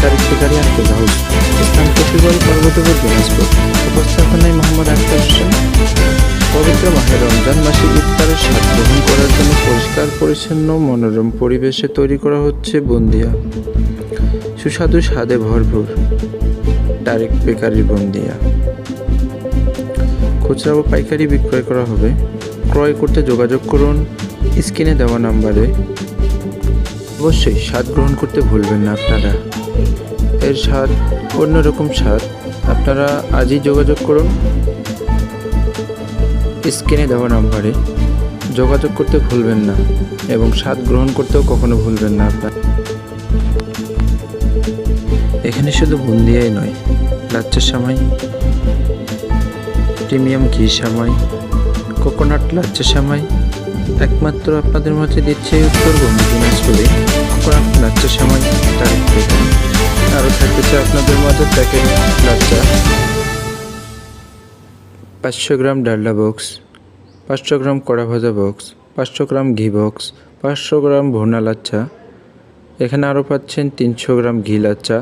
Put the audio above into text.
তারিখ বেকারি আক্কেল হাউস, স্থান ফকিরবাড়ি, পার্বতীপুর, দিনাজপুর। উপস্থাপনায় মোহাম্মদ আখতার হোসেন। পবিত্র মাহে রমজান মাসে ইফতারের স্বাদ গ্রহণ করার জন্য পরিষ্কার পরিচ্ছন্ন মনোরম পরিবেশে তৈরি করা হচ্ছে বুন্দিয়া। সুস্বাদু স্বাদে ভরপুর তারিক বেকারির বুন্দিয়া খুচরা ও পাইকারি বিক্রয় করা হবে। ক্রয় করতে যোগাযোগ করুন স্ক্রিনে দেওয়া নাম্বারে। অবশ্যই স্বাদ গ্রহণ করতে ভুলবেন না আপনারা। এর স্বাদ অন্যরকম স্বাদ। আপনারা আজই যোগাযোগ করুন স্ক্রিনে দেওয়া নাম্বারে। যোগাযোগ করতে ভুলবেন না এবং স্বাদ গ্রহণ করতেও কখনো ভুলবেন না আপনারা। এখানে শুধু বুন্দিয়াই নয়, লাচ্চা সেমাই, প্রিমিয়াম ঘি সেমাই, কোকোনাট লাচ্চা সেমাই একমাত্র আপনাদের মাঝে দিচ্ছে উত্তরবঙ্গ দিনাজপুরে কোকোনাট লাচ্চা সেমাই তারিখ বেকারি। আরও থাকতেছে আপনাদের মাঝে প্যাকেট লাচ্চা, 500 গ্রাম ডালডা বক্স, 500 গ্রাম কড়া ভাজা বক্স, 500 গ্রাম ঘি বক্স, 500 গ্রাম ভুনা লাচ্চা। এখানে আরও পাচ্ছেন 300 গ্রাম ঘি লাচ্চা।